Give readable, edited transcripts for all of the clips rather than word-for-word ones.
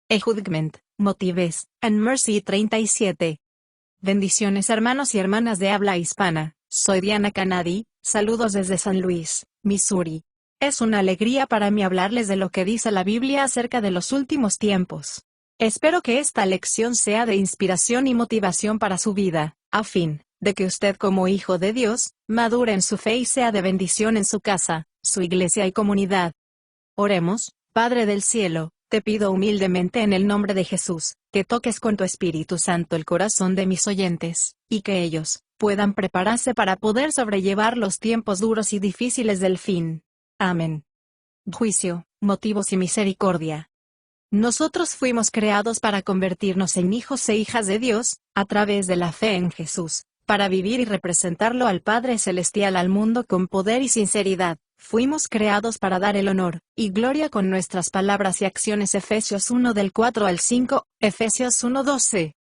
A Judgment, Motives, and Mercy 37. Bendiciones hermanos y hermanas de habla hispana, soy Diana Canadi, saludos desde San Luis, Missouri. Es una alegría para mí hablarles de lo que dice la Biblia acerca de los últimos tiempos. Espero que esta lección sea de inspiración y motivación para su vida, a fin de que usted como hijo de Dios, madure en su fe y sea de bendición en su casa, su iglesia y comunidad. Oremos. Padre del cielo, te pido humildemente en el nombre de Jesús, que toques con tu Espíritu Santo el corazón de mis oyentes, y que ellos puedan prepararse para poder sobrellevar los tiempos duros y difíciles del fin. Amén. Juicio, motivos y misericordia. Nosotros fuimos creados para convertirnos en hijos e hijas de Dios, a través de la fe en Jesús, para vivir y representarlo al Padre Celestial al mundo con poder y sinceridad. Fuimos creados para dar el honor y gloria con nuestras palabras y acciones. Efesios 1 del 4 al 5, Efesios 1:12.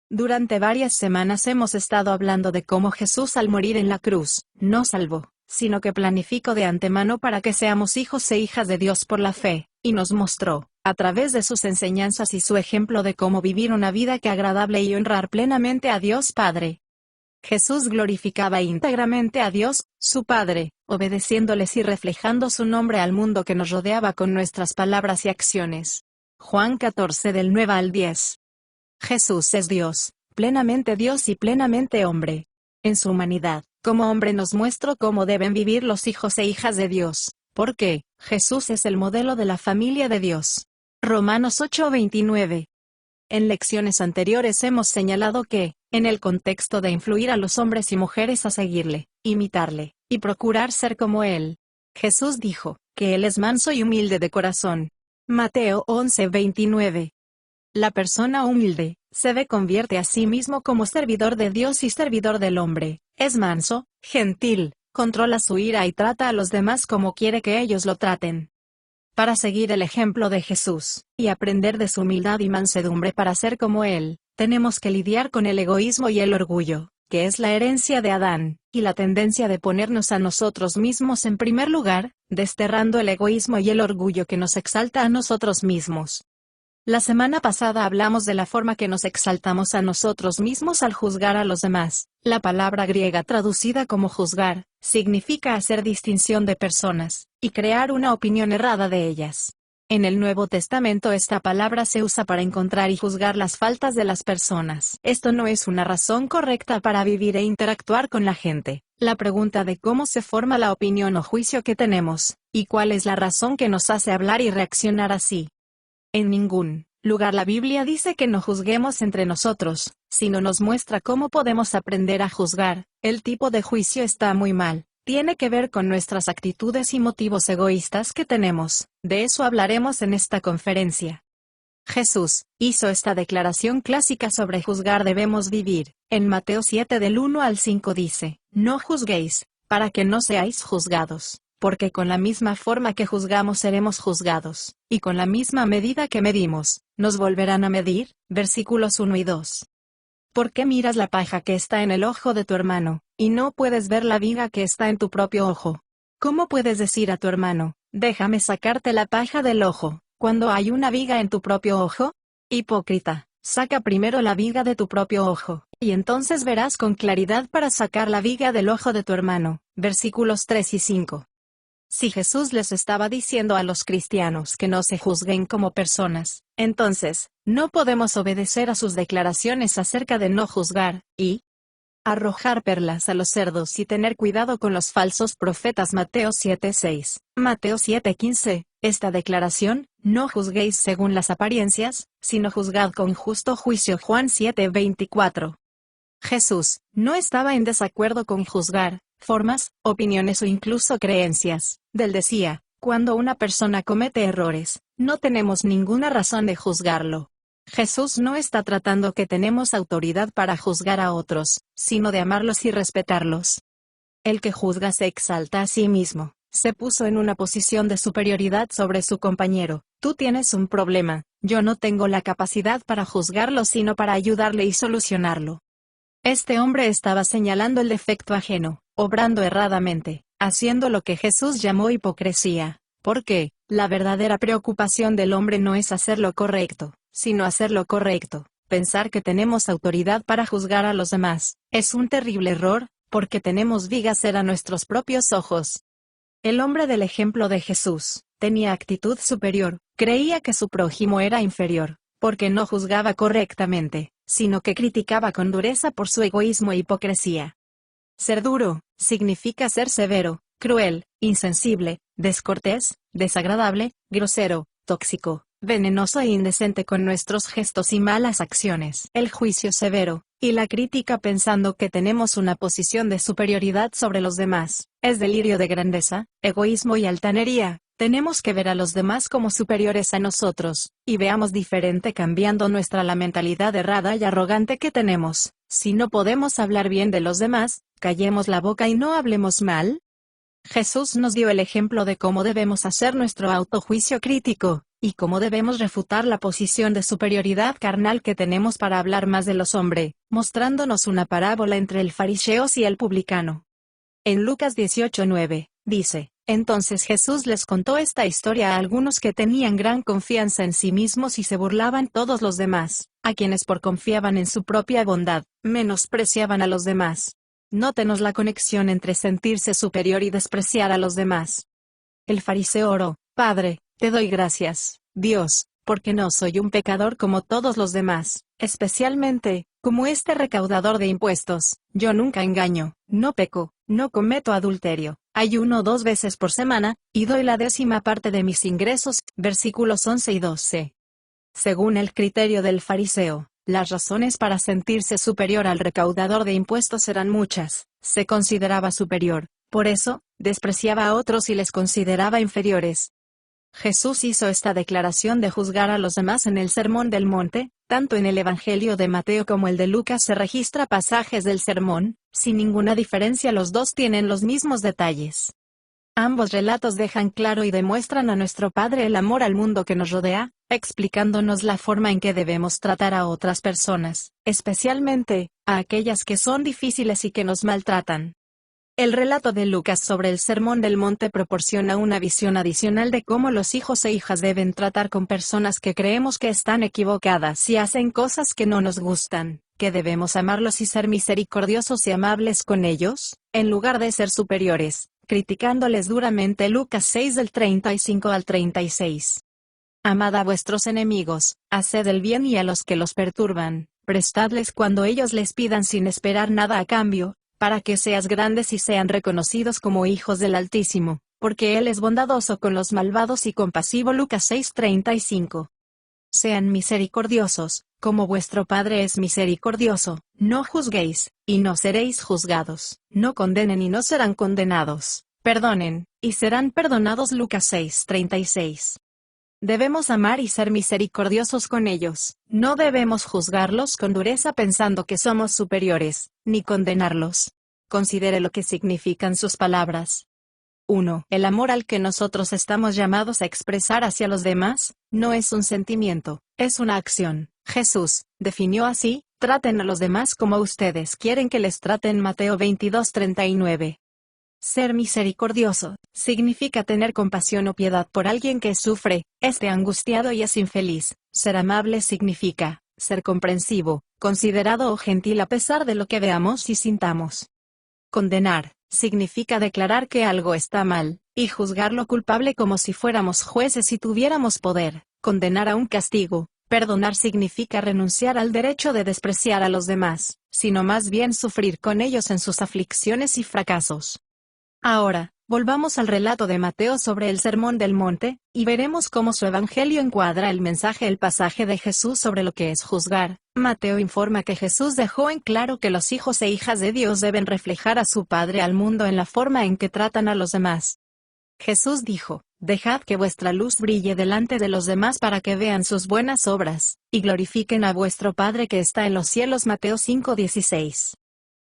Durante varias semanas hemos estado hablando de cómo Jesús al morir en la cruz, no salvó, sino que planificó de antemano para que seamos hijos e hijas de Dios por la fe, y nos mostró, a través de sus enseñanzas y su ejemplo de cómo vivir una vida que agradable y honrar plenamente a Dios Padre. Jesús glorificaba íntegramente a Dios, su Padre, obedeciéndoles y reflejando su nombre al mundo que nos rodeaba con nuestras palabras y acciones. Juan 14 del 9 al 10. Jesús es Dios, plenamente Dios y plenamente hombre. En su humanidad, como hombre nos muestra cómo deben vivir los hijos e hijas de Dios, porque Jesús es el modelo de la familia de Dios. Romanos 8:29. En lecciones anteriores hemos señalado que, en el contexto de influir a los hombres y mujeres a seguirle, imitarle, y procurar ser como él, Jesús dijo, que él es manso y humilde de corazón. Mateo 11:29. La persona humilde, convierte a sí mismo como servidor de Dios y servidor del hombre, es manso, gentil, controla su ira y trata a los demás como quiere que ellos lo traten. Para seguir el ejemplo de Jesús, y aprender de su humildad y mansedumbre para ser como Él, tenemos que lidiar con el egoísmo y el orgullo, que es la herencia de Adán, y la tendencia de ponernos a nosotros mismos en primer lugar, desterrando el egoísmo y el orgullo que nos exalta a nosotros mismos. La semana pasada hablamos de la forma que nos exaltamos a nosotros mismos al juzgar a los demás. La palabra griega traducida como juzgar, significa hacer distinción de personas, y crear una opinión errada de ellas. En el Nuevo Testamento esta palabra se usa para encontrar y juzgar las faltas de las personas. Esto no es una razón correcta para vivir e interactuar con la gente. La pregunta de cómo se forma la opinión o juicio que tenemos, y cuál es la razón que nos hace hablar y reaccionar así. En ningún lugar la Biblia dice que no juzguemos entre nosotros, sino nos muestra cómo podemos aprender a juzgar. El tipo de juicio está muy mal, tiene que ver con nuestras actitudes y motivos egoístas que tenemos. De eso hablaremos en esta conferencia. Jesús hizo esta declaración clásica sobre juzgar debemos vivir. En Mateo 7 del 1 al 5 dice, no juzguéis, para que no seáis juzgados. Porque con la misma forma que juzgamos seremos juzgados, y con la misma medida que medimos, nos volverán a medir. Versículos 1 y 2. ¿Por qué miras la paja que está en el ojo de tu hermano, y no puedes ver la viga que está en tu propio ojo? ¿Cómo puedes decir a tu hermano, déjame sacarte la paja del ojo, cuando hay una viga en tu propio ojo? Hipócrita, saca primero la viga de tu propio ojo, y entonces verás con claridad para sacar la viga del ojo de tu hermano. Versículos 3 y 5. Si Jesús les estaba diciendo a los cristianos que no se juzguen como personas, entonces, no podemos obedecer a sus declaraciones acerca de no juzgar, y arrojar perlas a los cerdos y tener cuidado con los falsos profetas. Mateo 7:6, Mateo 7:15, esta declaración, no juzguéis según las apariencias, sino juzgad con justo juicio. Juan 7:24. Jesús no estaba en desacuerdo con juzgar formas, opiniones o incluso creencias. Él decía, cuando una persona comete errores, no tenemos ninguna razón de juzgarlo. Jesús no está tratando que tenemos autoridad para juzgar a otros, sino de amarlos y respetarlos. El que juzga se exalta a sí mismo, se puso en una posición de superioridad sobre su compañero. Tú tienes un problema, yo no tengo la capacidad para juzgarlo sino para ayudarle y solucionarlo. Este hombre estaba señalando el defecto ajeno, obrando erradamente, haciendo lo que Jesús llamó hipocresía, porque la verdadera preocupación del hombre no es hacer lo correcto, sino hacer lo correcto. Pensar que tenemos autoridad para juzgar a los demás es un terrible error, porque tenemos vigas a nuestros propios ojos. El hombre del ejemplo de Jesús tenía actitud superior, creía que su prójimo era inferior, porque no juzgaba correctamente, sino que criticaba con dureza por su egoísmo e hipocresía. Ser duro significa ser severo, cruel, insensible, descortés, desagradable, grosero, tóxico, venenoso e indecente con nuestros gestos y malas acciones. El juicio severo y la crítica pensando que tenemos una posición de superioridad sobre los demás es delirio de grandeza, egoísmo y altanería. Tenemos que ver a los demás como superiores a nosotros, y veamos diferente cambiando la mentalidad errada y arrogante que tenemos. Si no podemos hablar bien de los demás, callemos la boca y no hablemos mal. Jesús nos dio el ejemplo de cómo debemos hacer nuestro autojuicio crítico, y cómo debemos refutar la posición de superioridad carnal que tenemos para hablar más de los hombres, mostrándonos una parábola entre el fariseo y el publicano. En Lucas 18:9, dice: Entonces Jesús les contó esta historia a algunos que tenían gran confianza en sí mismos y se burlaban todos los demás, a quienes por confiaban en su propia bondad, menospreciaban a los demás. Nótenos la conexión entre sentirse superior y despreciar a los demás. El fariseo oró: Padre, te doy gracias, Dios, porque no soy un pecador como todos los demás, especialmente, como este recaudador de impuestos. Yo nunca engaño, no peco, no cometo adulterio, ayuno 2 veces por semana, y doy la 10ª parte de mis ingresos. Versículos 11 y 12. Según el criterio del fariseo, las razones para sentirse superior al recaudador de impuestos eran muchas. Se consideraba superior, por eso, despreciaba a otros y les consideraba inferiores. Jesús hizo esta declaración de juzgar a los demás en el Sermón del Monte. Tanto en el Evangelio de Mateo como el de Lucas se registra pasajes del sermón, sin ninguna diferencia los dos tienen los mismos detalles. Ambos relatos dejan claro y demuestran a nuestro Padre el amor al mundo que nos rodea, explicándonos la forma en que debemos tratar a otras personas, especialmente a aquellas que son difíciles y que nos maltratan. El relato de Lucas sobre el Sermón del Monte proporciona una visión adicional de cómo los hijos e hijas deben tratar con personas que creemos que están equivocadas y hacen cosas que no nos gustan, que debemos amarlos y ser misericordiosos y amables con ellos, en lugar de ser superiores, criticándoles duramente. Lucas 6 del 35 al 36. Amad a vuestros enemigos, haced el bien y a los que los perturban, prestadles cuando ellos les pidan sin esperar nada a cambio, para que seas grandes y sean reconocidos como hijos del Altísimo, porque Él es bondadoso con los malvados y compasivo. Lucas 6:35. Sean misericordiosos, como vuestro Padre es misericordioso. No juzguéis, y no seréis juzgados. No condenen y no serán condenados. Perdonen, y serán perdonados. Lucas 6:36. Debemos amar y ser misericordiosos con ellos. No debemos juzgarlos con dureza pensando que somos superiores, ni condenarlos. Considere lo que significan sus palabras. 1. El amor al que nosotros estamos llamados a expresar hacia los demás, no es un sentimiento, es una acción. Jesús definió así: traten a los demás como ustedes quieren que les traten. Mateo 22:39. Ser misericordioso significa tener compasión o piedad por alguien que sufre, esté angustiado y es infeliz. Ser amable significa ser comprensivo, considerado o gentil a pesar de lo que veamos y sintamos. Condenar significa declarar que algo está mal, y juzgarlo culpable como si fuéramos jueces y tuviéramos poder. Condenar a un castigo. Perdonar significa renunciar al derecho de despreciar a los demás, sino más bien sufrir con ellos en sus aflicciones y fracasos. Ahora, volvamos al relato de Mateo sobre el Sermón del Monte, y veremos cómo su evangelio encuadra el pasaje de Jesús sobre lo que es juzgar. Mateo informa que Jesús dejó en claro que los hijos e hijas de Dios deben reflejar a su Padre al mundo en la forma en que tratan a los demás. Jesús dijo: dejad que vuestra luz brille delante de los demás para que vean sus buenas obras, y glorifiquen a vuestro Padre que está en los cielos. Mateo 5:16.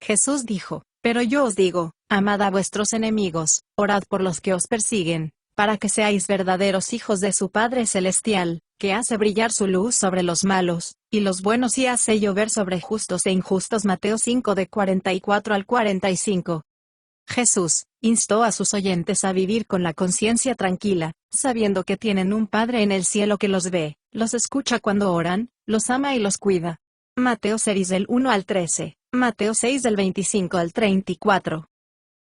Jesús dijo: pero yo os digo, amad a vuestros enemigos, orad por los que os persiguen, para que seáis verdaderos hijos de su Padre Celestial, que hace brillar su luz sobre los malos, y los buenos y hace llover sobre justos e injustos. Mateo 5 de 44 al 45. Jesús instó a sus oyentes a vivir con la conciencia tranquila, sabiendo que tienen un Padre en el cielo que los ve, los escucha cuando oran, los ama y los cuida. Mateo 6 del 1 al 13, Mateo 6 del 25 al 34.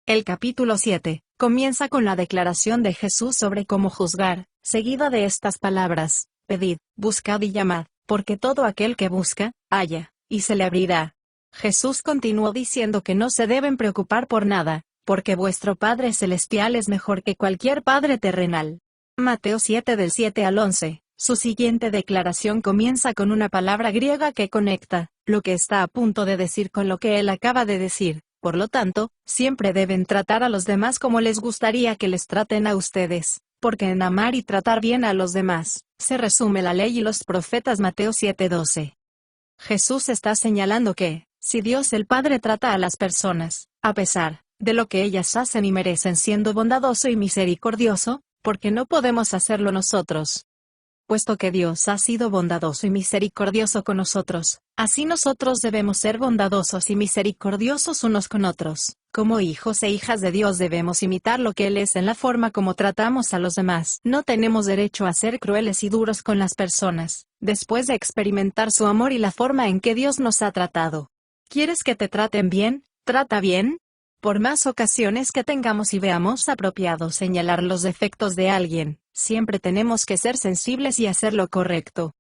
El capítulo 7 comienza con la declaración de Jesús sobre cómo juzgar, seguida de estas palabras: pedid, buscad y llamad, porque todo aquel que busca, halla, y se le abrirá. Jesús continuó diciendo que no se deben preocupar por nada, porque vuestro Padre Celestial es mejor que cualquier padre terrenal. Mateo 7 del 7 al 11. Su siguiente declaración comienza con una palabra griega que conecta lo que está a punto de decir con lo que él acaba de decir. Por lo tanto, siempre deben tratar a los demás como les gustaría que les traten a ustedes, porque en amar y tratar bien a los demás se resume la ley y los profetas. Mateo 7:12. Jesús está señalando que, si Dios el Padre trata a las personas, a pesar de lo que ellas hacen y merecen siendo bondadoso y misericordioso, ¿por qué no podemos hacerlo nosotros? Puesto que Dios ha sido bondadoso y misericordioso con nosotros, así nosotros debemos ser bondadosos y misericordiosos unos con otros. Como hijos e hijas de Dios debemos imitar lo que Él es en la forma como tratamos a los demás. No tenemos derecho a ser crueles y duros con las personas, después de experimentar su amor y la forma en que Dios nos ha tratado. ¿Quieres que te traten bien? ¿Trata bien? Por más ocasiones que tengamos y veamos apropiado señalar los defectos de alguien, siempre tenemos que ser sensibles y hacer lo correcto.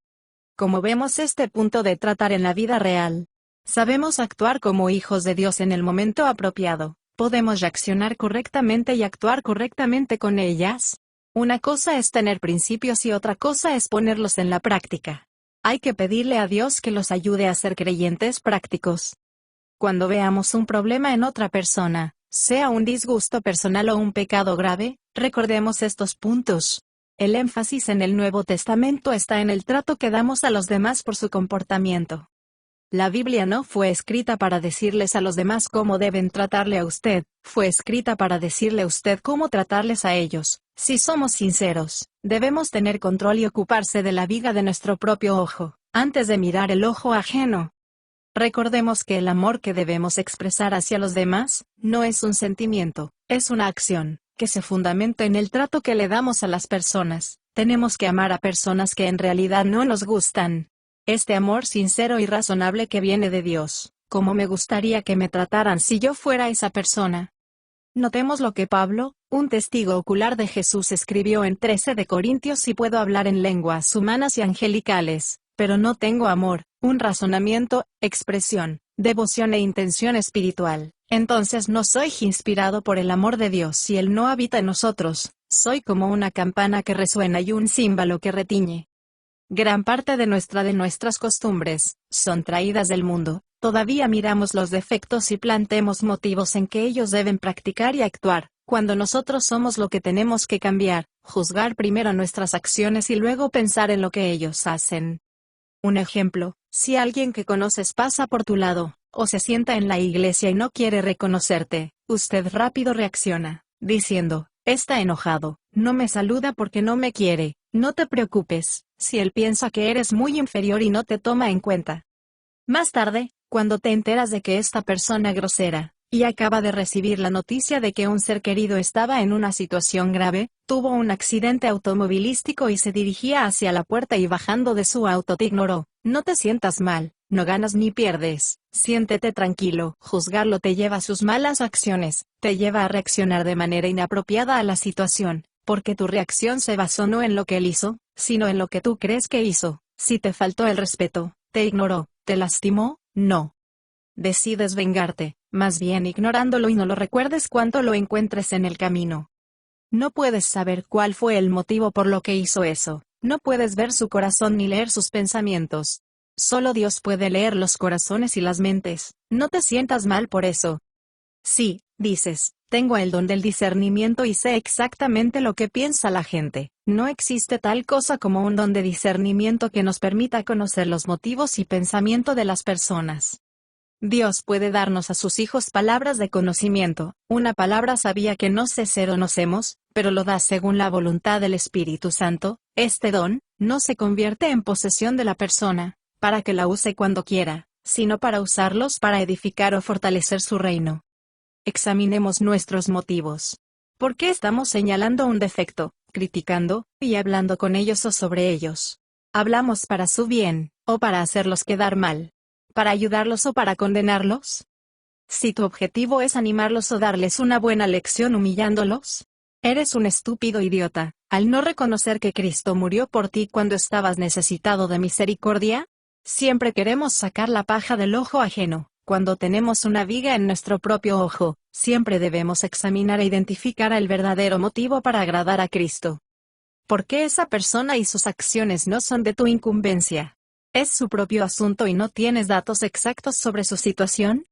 Como vemos este punto de tratar en la vida real, sabemos actuar como hijos de Dios en el momento apropiado, podemos reaccionar correctamente y actuar correctamente con ellas. Una cosa es tener principios y otra cosa es ponerlos en la práctica. Hay que pedirle a Dios que los ayude a ser creyentes prácticos. Cuando veamos un problema en otra persona, sea un disgusto personal o un pecado grave, recordemos estos puntos. El énfasis en el Nuevo Testamento está en el trato que damos a los demás por su comportamiento. La Biblia no fue escrita para decirles a los demás cómo deben tratarle a usted, fue escrita para decirle a usted cómo tratarles a ellos. Si somos sinceros, debemos tener control y ocuparse de la viga de nuestro propio ojo, antes de mirar el ojo ajeno. Recordemos que el amor que debemos expresar hacia los demás, no es un sentimiento, es una acción, que se fundamenta en el trato que le damos a las personas. Tenemos que amar a personas que en realidad no nos gustan. Este amor sincero y razonable que viene de Dios, ¿cómo me gustaría que me trataran si yo fuera esa persona? Notemos lo que Pablo, un testigo ocular de Jesús, escribió en 13 de Corintios: si puedo hablar en lenguas humanas y angelicales, pero no tengo amor, un razonamiento, expresión, devoción e intención espiritual, entonces no soy inspirado por el amor de Dios. Si Él no habita en nosotros, soy como una campana que resuena y un címbalo que retiñe. Gran parte de nuestras costumbres son traídas del mundo. Todavía miramos los defectos y planteamos motivos en que ellos deben practicar y actuar, cuando nosotros somos lo que tenemos que cambiar, juzgar primero nuestras acciones y luego pensar en lo que ellos hacen. Un ejemplo: si alguien que conoces pasa por tu lado, o se sienta en la iglesia y no quiere reconocerte, usted rápido reacciona, diciendo: está enojado, no me saluda porque no me quiere. No te preocupes, si él piensa que eres muy inferior y no te toma en cuenta. Más tarde, cuando te enteras de que esta persona grosera, y acaba de recibir la noticia de que un ser querido estaba en una situación grave, tuvo un accidente automovilístico y se dirigía hacia la puerta y bajando de su auto te ignoró, no te sientas mal, no ganas ni pierdes, siéntete tranquilo. Juzgarlo te lleva a sus malas acciones, te lleva a reaccionar de manera inapropiada a la situación, porque tu reacción se basó no en lo que él hizo, sino en lo que tú crees que hizo. Si te faltó el respeto, te ignoró, te lastimó, no decides vengarte, más bien ignorándolo y no lo recuerdes cuando lo encuentres en el camino. No puedes saber cuál fue el motivo por lo que hizo eso, no puedes ver su corazón ni leer sus pensamientos. Solo Dios puede leer los corazones y las mentes. No te sientas mal por eso. Sí, dices, tengo el don del discernimiento y sé exactamente lo que piensa la gente. No existe tal cosa como un don de discernimiento que nos permita conocer los motivos y pensamiento de las personas. Dios puede darnos a sus hijos palabras de conocimiento, una palabra sabia que no sé ser o no hacemos, pero lo da según la voluntad del Espíritu Santo. Este don no se convierte en posesión de la persona, para que la use cuando quiera, sino para usarlos para edificar o fortalecer su reino. Examinemos nuestros motivos. ¿Por qué estamos señalando un defecto, criticando, y hablando con ellos o sobre ellos? ¿Hablamos para su bien, o para hacerlos quedar mal? ¿Para ayudarlos o para condenarlos? Si tu objetivo es animarlos o darles una buena lección humillándolos, eres un estúpido idiota, al no reconocer que Cristo murió por ti cuando estabas necesitado de misericordia. Siempre queremos sacar la paja del ojo ajeno. Cuando tenemos una viga en nuestro propio ojo, siempre debemos examinar e identificar el verdadero motivo para agradar a Cristo. ¿Por qué esa persona y sus acciones no son de tu incumbencia? ¿Es su propio asunto y no tienes datos exactos sobre su situación?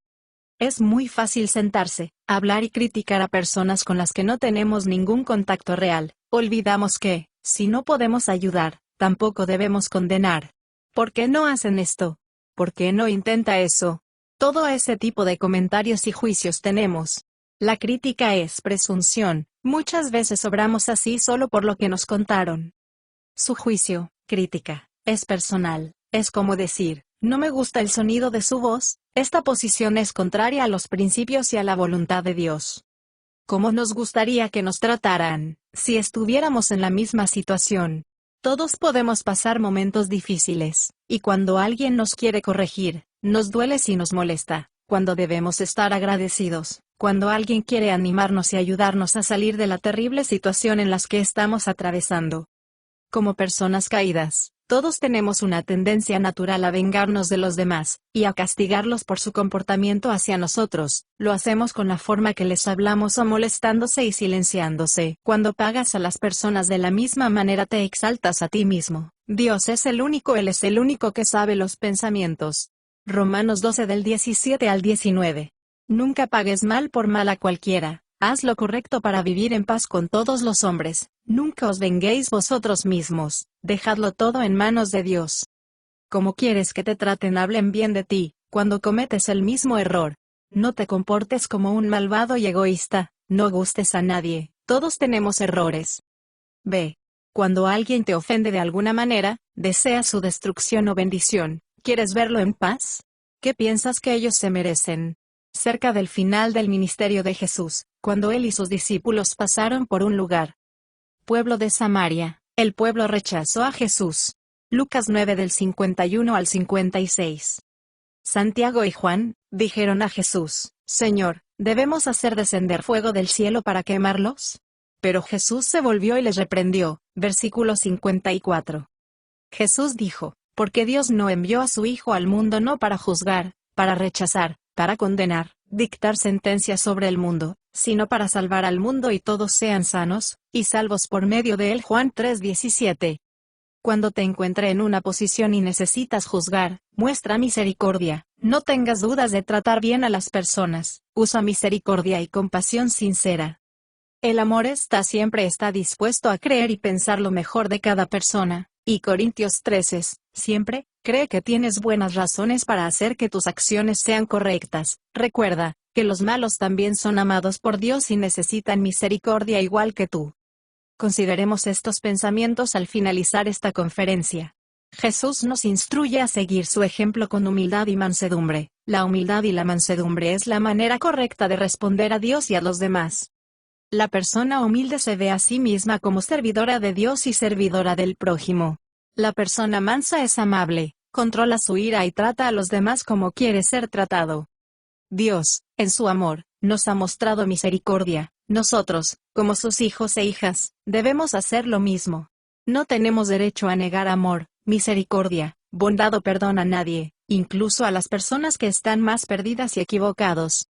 Es muy fácil sentarse, hablar y criticar a personas con las que no tenemos ningún contacto real. Olvidamos que, si no podemos ayudar, tampoco debemos condenar. ¿Por qué no hacen esto? ¿Por qué no intenta eso? Todo ese tipo de comentarios y juicios tenemos. La crítica es presunción. Muchas veces obramos así solo por lo que nos contaron. Su juicio, crítica, es personal. Es como decir, no me gusta el sonido de su voz. Esta posición es contraria a los principios y a la voluntad de Dios. ¿Cómo nos gustaría que nos trataran, si estuviéramos en la misma situación? Todos podemos pasar momentos difíciles, y cuando alguien nos quiere corregir, nos duele si nos molesta. Cuando debemos estar agradecidos, cuando alguien quiere animarnos y ayudarnos a salir de la terrible situación en la que estamos atravesando. Como personas caídas, todos tenemos una tendencia natural a vengarnos de los demás, y a castigarlos por su comportamiento hacia nosotros. Lo hacemos con la forma que les hablamos o molestándose y silenciándose. Cuando pagas a las personas de la misma manera te exaltas a ti mismo. Dios es el único, Él es el único que sabe los pensamientos. Romanos 12 del 17 al 19. Nunca pagues mal por mal a cualquiera. Haz lo correcto para vivir en paz con todos los hombres. Nunca os venguéis vosotros mismos, dejadlo todo en manos de Dios. ¿Cómo quieres que te traten? Hablen bien de ti, cuando cometes el mismo error. No te comportes como un malvado y egoísta, no gustes a nadie, todos tenemos errores. B. Cuando alguien te ofende de alguna manera, deseas su destrucción o bendición, ¿quieres verlo en paz? ¿Qué piensas que ellos se merecen? Cerca del final del ministerio de Jesús, cuando él y sus discípulos pasaron por un lugar, pueblo de Samaria, el pueblo rechazó a Jesús. Lucas 9 del 51 al 56. Santiago y Juan dijeron a Jesús, Señor, ¿debemos hacer descender fuego del cielo para quemarlos? Pero Jesús se volvió y les reprendió. Versículo 54. Jesús dijo, porque Dios no envió a su Hijo al mundo no para juzgar, para rechazar, para condenar, dictar sentencias sobre el mundo, sino para salvar al mundo y todos sean sanos, y salvos por medio de él. Juan 3:17. Cuando te encuentre en una posición y necesitas juzgar, muestra misericordia, no tengas dudas de tratar bien a las personas, usa misericordia y compasión sincera. El amor siempre está dispuesto a creer y pensar lo mejor de cada persona, y Corintios 13, siempre, cree que tienes buenas razones para hacer que tus acciones sean correctas. Recuerda, que los malos también son amados por Dios y necesitan misericordia igual que tú. Consideremos estos pensamientos al finalizar esta conferencia. Jesús nos instruye a seguir su ejemplo con humildad y mansedumbre. La humildad y la mansedumbre es la manera correcta de responder a Dios y a los demás. La persona humilde se ve a sí misma como servidora de Dios y servidora del prójimo. La persona mansa es amable, controla su ira y trata a los demás como quiere ser tratado. Dios, en su amor, nos ha mostrado misericordia. Nosotros, como sus hijos e hijas, debemos hacer lo mismo. No tenemos derecho a negar amor, misericordia, bondad o perdón a nadie, incluso a las personas que están más perdidas y equivocados.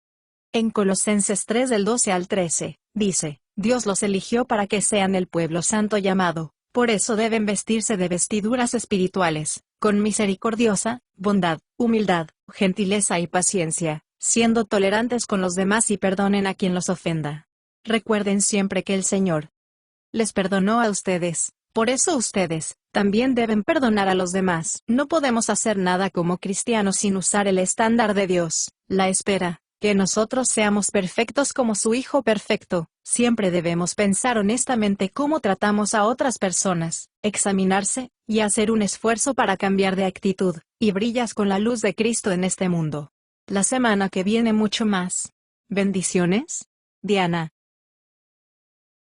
En Colosenses 3 del 12 al 13, dice, Dios los eligió para que sean el pueblo santo llamado, por eso deben vestirse de vestiduras espirituales, con misericordiosa, bondad, humildad, gentileza y paciencia, siendo tolerantes con los demás y perdonen a quien los ofenda. Recuerden siempre que el Señor les perdonó a ustedes, por eso ustedes también deben perdonar a los demás. No podemos hacer nada como cristianos sin usar el estándar de Dios, la espera, que nosotros seamos perfectos como su Hijo perfecto. Siempre debemos pensar honestamente cómo tratamos a otras personas, examinarse, y hacer un esfuerzo para cambiar de actitud, y brillas con la luz de Cristo en este mundo. La semana que viene mucho más. Bendiciones, Diana.